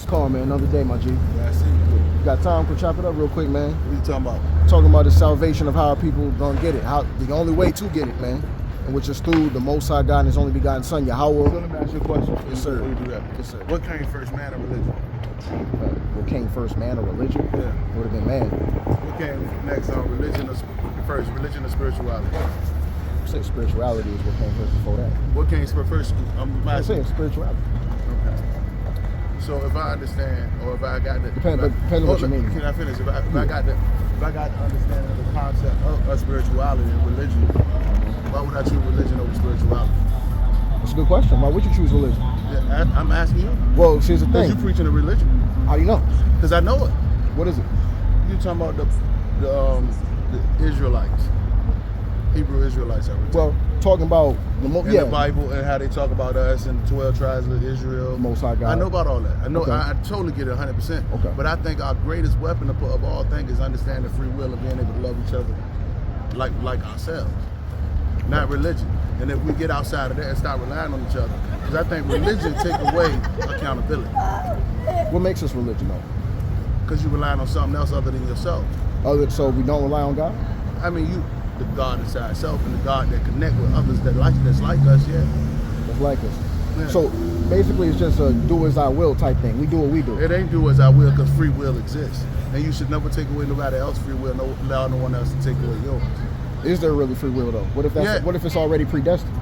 calm, man. Another day, my G. Yeah, I see you. You got time? Could chop it up real quick, man. What are you talking about? Talking about the salvation of how people gonna get it. How the only way to get it, man, and which is through the Most High God and His only begotten Son, Yahawashi. So let me ask you a question. Yes, sir. Before you do that. Yes, sir. What came first, man or religion? What came first, man or religion? Yeah. It would have been man. What came next on religion or first? Religion or spirituality? I say spirituality is what came first before that. What came first? I say spirituality. Okay. So if I understand, or if I got the Depends on what you mean. Can I finish? If I got the understanding of the concept of spirituality and religion, why would I choose religion over spirituality? That's a good question. Why would you choose religion? Yeah, I'm asking you. Well, here's the thing. You preaching a religion? How do you know? Because I know it. What is it? You talking about the Israelites, Hebrew Israelites? Well, talking about in the Bible and how they talk about us and 12 tribes of Israel. Most High God. I know about all that. I know. Okay. I totally get it 100%. Okay. But I think our greatest weapon of all things is understanding free will and being able to love each other like ourselves, not religion. And if we get outside of that and start relying on each other, because I think religion take away accountability. What makes us religion, though? Because you're relying on something else other than yourself. So we don't rely on God? I mean, the God inside self and the God that connect with others that's like us, yeah. That's like us. Yeah. So basically it's just a do as I will type thing. We do what we do. It ain't do as I will because free will exists. And you should never take away nobody else's free will, allow no one else to take away yours. Is there really free will though? What if it's already predestined?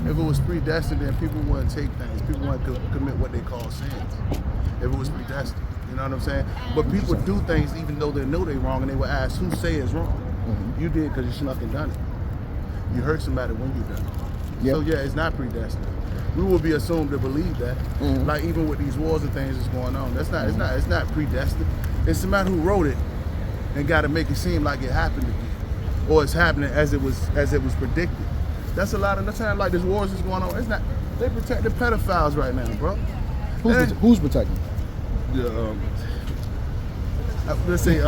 If it was predestined, then people wouldn't take things. People wouldn't commit what they call sins. If it was predestined. You know what I'm saying? But people do things even though they know they're wrong, and they will ask, who say it's wrong? Mm-hmm. You did because you snuck and done it. You hurt somebody when you done it. Yep. So yeah, it's not predestined. We will be assumed to believe that. Mm-hmm. Like even with these wars and things that's going on, it's not predestined. It's somebody who wrote it and got to make it seem like it happened again, or it's happening as it was predicted. That's a lot of the time. Like this wars is going on. It's not. They protect the pedophiles right now, bro. Who's protecting? Let's say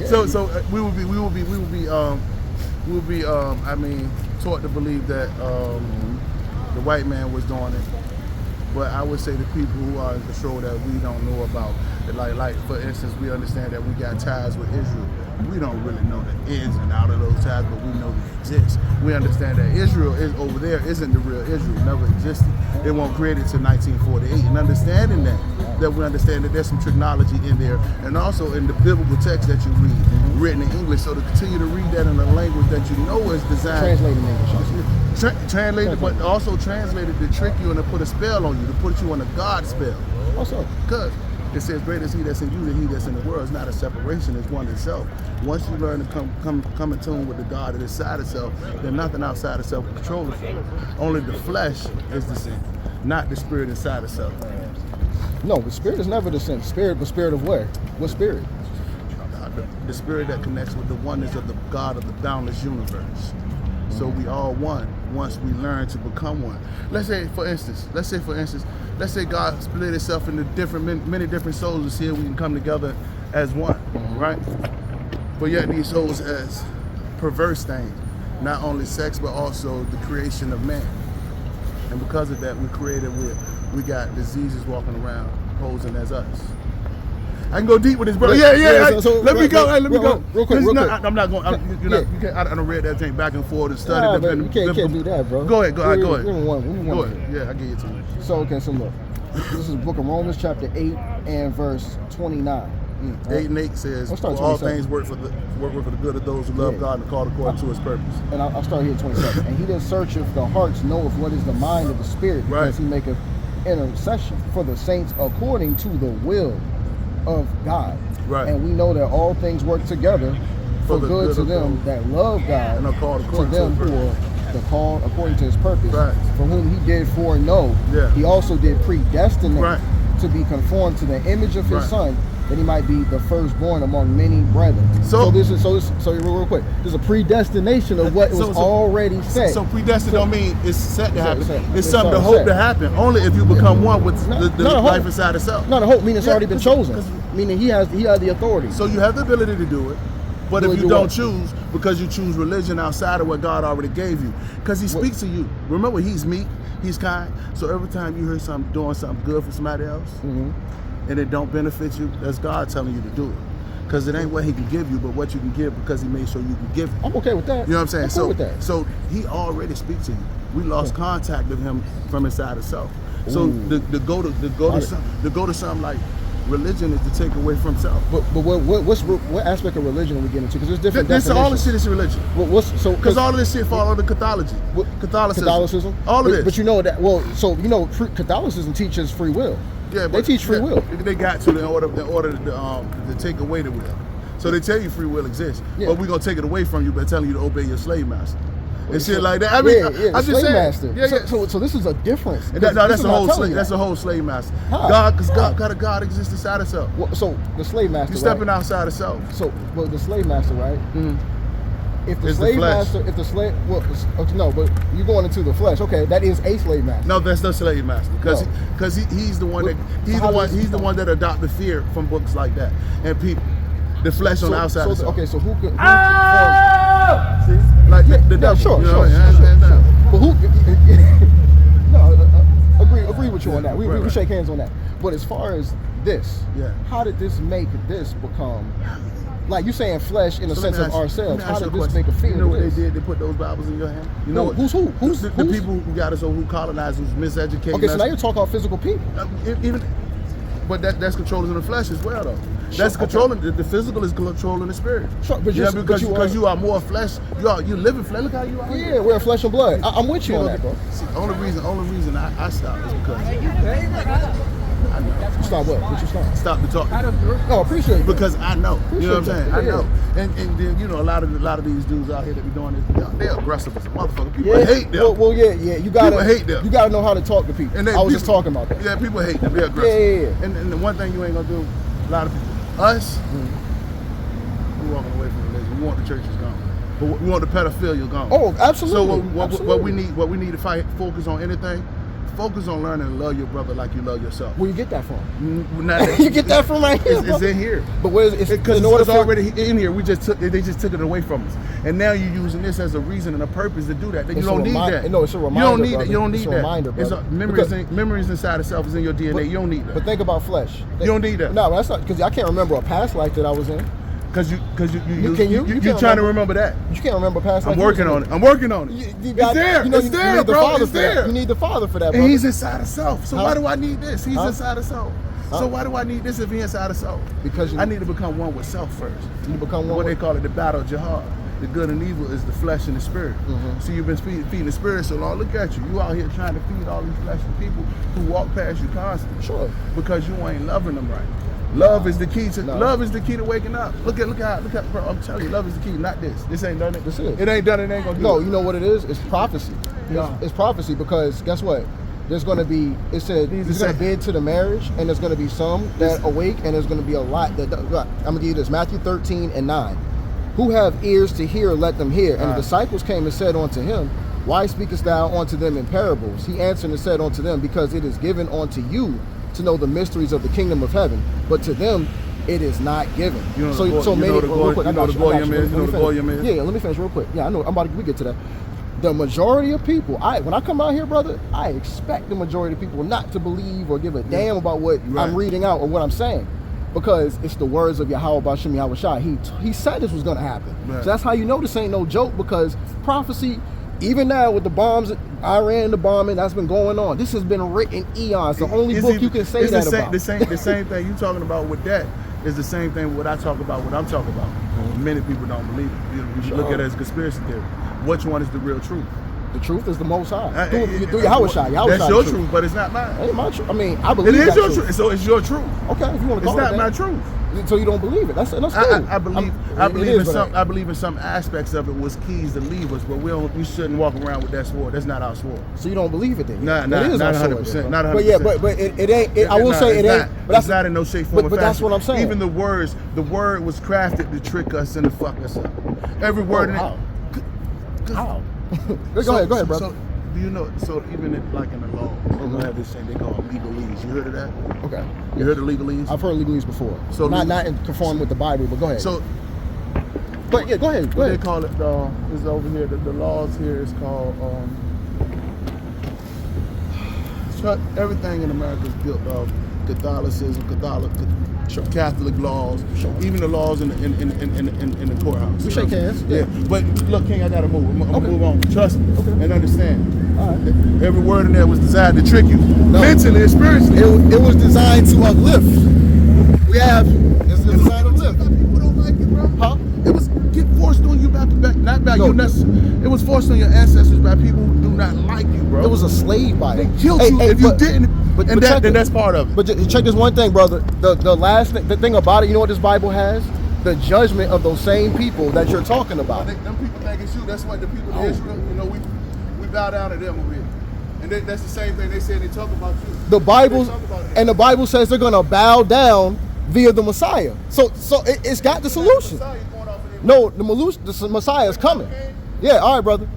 so we will be I mean taught to believe that the white man was doing it, but I would say the people who are in control that we don't know about, like for instance, we understand that we got ties with Israel. We don't really know the ins and out of those ties, but we know they exist. We understand that Israel is over there isn't the real Israel, never existed. It won't create it till 1948. And understanding that we understand that there's some technology in there, and also in the biblical text that you read, written in English. So to continue to read that in a language that you know is designed, translated in English, translated, but also translated to trick you and to put a spell on you, to put you on a God spell. Also, because it says, "Greater is He that's in you than he that's in the world." It's not a separation; it's one itself. Once you learn to come in tune with the God that is inside itself, then nothing outside itself will control itself. Only the flesh is the sin, not the spirit inside itself. No, the spirit is never the sin. Spirit, but spirit of where? What spirit? The spirit that connects with the oneness of the God of the boundless universe. So we all one once we learn to become one. Let's say for instance, God split itself into many different souls to see if we can come together as one, right? But yet these souls as perverse things, not only sex but also the creation of man. And because of that, we got diseases walking around posing as us. I can go deep with this, bro. Let me go. Real quick. I'm not going. You can't. I don't read that thing back and forth and study. You can't do that, bro. Go ahead. Go ahead. Yeah, I give it to you. So look. This is the book of Romans, chapter 8 and verse 29. 8 and 8 says, "For all things work for the good of those who love God and called according to His purpose." And I'll start here at 27. And He that searcheth the hearts knoweth what is the mind of the Spirit, because He maketh intercession for the saints according to the will of God. Right. And we know that all things work together for good to them that love God, and are called to according them who are the called according to His purpose. Right. For whom He did foreknow, He also did predestinate to be conformed to the image of His Son, that He might be the firstborn among many brethren. So real quick, there's a predestination of what was already set. So predestined don't mean it's set to happen. It's something to hope to happen. Only if you become one with the life inside itself. Not a hope, meaning it's already been chosen. Meaning he has the authority. So you have the ability to do it. But if you don't choose, because you choose religion outside of what God already gave you, because He speaks to you. Remember, He's meek. He's kind. So every time you hear something doing something good for somebody else, and it don't benefit you, that's God telling you to do it. Because it ain't what he can give you, but what you can give because he made sure you can give it. I'm okay with that. You know what I'm saying? I'm cool with that. So he already speaks to you. We lost contact with him from inside himself. So to go to something like religion is to take away from self. But what aspect of religion are we getting into? Because there's different definitions. All this shit is religion. Because all of this shit fall under Catholicism. All of this. But you know that. Well, so you know, Catholicism teaches free will. Yeah, they teach free will. They got to in order to take away the will. So they tell you free will exists, but we're gonna take it away from you by telling you to obey your slave master. And shit like that. I mean, I'm just saying. Master. Yeah. So this is a difference. That's a whole slave master. Because God exists inside itself. Well, so the slave master. You're stepping outside itself. So, well, the slave master, right? If the slave master, no, but you're going into the flesh. Okay, that is a slave master. No, that's the slave master because he's the one the one that adopted fear from books like that and people. The flesh on the outside. Okay, so who could? See, like the devil. Sure. But who? No, agree with you on that. We shake hands on that. But as far as this, how did this make this become? Like you saying flesh in the sense of ourselves. How did this make a fear? You know what they did? They put those Bibles in your hand. You know who's who? Who's the people who got us, who colonized, who's miseducated. Okay, so now you're talking about physical people. But that's controlling the flesh as well, though. That's controlling the physical is controlling the spirit. Sure, but because you are more flesh. You live in flesh. Look how you are. Yeah, we're flesh and blood. I'm with you on that, bro. See, only reason I stopped is because I know. Stop what? What you stop? Stop the talk. No, appreciate it. Because I know. You know what I'm saying? I know. Yeah. And then a lot of these dudes out here that be doing this, they're aggressive as a motherfucker. People hate them. Well, you gotta people hate them. You gotta know how to talk to people. And I was just talking about that. Yeah, people hate them. They're aggressive. Yeah. And the one thing you ain't gonna do, a lot of people, us, we're walking away from religion. We want the churches gone. But we want the pedophilia gone. Oh, absolutely. So what we need to focus on anything. Focus on learning to love your brother like you love yourself. Where you get that from? You get that from right here. It's in here. But where is it? Because it's already in here. They just took it away from us, and now you're using this as a reason and a purpose to do that. You don't need that. No, it's a reminder. You don't need that. Reminder, it's a memories inside itself is in your DNA. You don't need that. But think about flesh. You don't need that. No, that's not because I can't remember a past life that I was in. Because you're trying to remember that. You can't remember past life. I'm working on it. It's there. It's there, bro. It's there. You need the Father for that, and he's inside of self. So why do I need this? He's inside of self. So why do I need this if he's inside of self? Because I need to become one with self first. You become one. What they call it, the battle of jihad. The good and evil is the flesh and the spirit. So you've been feeding the spirit so long. Look at you. You out here trying to feed all these fleshly people who walk past you constantly. Sure. Because you ain't loving them right. Love is the key to waking up. Look at bro, I'm telling you, love is the key, not this. This ain't done it. This is. It ain't done it, ain't gonna do it. No, you know what it is? It's prophecy. It's prophecy because guess what? There's gonna be he's gonna bid to the marriage and there's gonna be some that awake and there's gonna be a lot that I'm gonna give you this, Matthew 13:9. Who have ears to hear, let them hear. And the disciples came and said unto him, why speakest thou unto them in parables? He answered and said unto them, because it is given unto you to know the mysteries of the kingdom of heaven, but to them it is not given. Yeah, let me finish real quick. Yeah, I know. We get to that. The majority of people, when I come out here, brother, I expect the majority of people not to believe or give a damn about what I'm reading out or what I'm saying, because it's the words of Yahawashi. He said this was going to happen. Right. So that's how you know this ain't no joke, because prophecy. Even now with the bombs, Iran, the bombing that's been going on, this has been written eons. The only book you can say that about. The same thing you talking about with that is the same thing with what I talk about, what I'm talking about. Many people don't believe it. You look at it as conspiracy theory. Which one is the real truth? The truth is the Most High. Through Yahawashi. That's your truth, but it's not mine. It ain't my truth. I mean, I believe it is your truth. So it's your truth. Okay, if you want to call it that. It's not my truth. So you don't believe it? That's cool. I believe in some aspects of it was keys to leave us, but we shouldn't walk around with that sword. That's not our sword. So you don't believe it then? Not 100%. Not 100%. But yeah, but it ain't. I will say it ain't. But that's not in no shape, form, or fashion. But that's what I'm saying. Even the word was crafted to trick us and to fuck us up. Every word. How? Go ahead, brother. So, do you know? So even in the law, they have this thing they call legalese. You heard of that? Okay. You heard of legalese? I've heard legalese before. So not in conform with the Bible, but go ahead. So, but yeah, go ahead. What they call it? Is over here. The laws here is called. everything in America is built off Catholicism, Catholic laws, even the laws in the courthouse. We shake hands. Yeah. But look, King, I gotta move. I'm gonna move on. Trust me and understand. All right. Every word in there was designed to trick you, mentally and spiritually. It was designed to uplift. We have it's designed to uplift. People don't like it, bro. Huh? It was forced on you not by you. It was forced on your ancestors by people who do not like you, bro. It was a slave by it. They killed you if you didn't. And that's part of it. But check this one thing, brother. The thing about it, you know what this Bible has? The judgment of those same people that you're talking about. Them people think it's you. That's what the people in Israel, we bow down to them over here. And that's the same thing they say. They talk about you. The Bible says they're gonna bow down via the Messiah. So it's got the solution. No, the Messiah is coming. Yeah, all right, brother.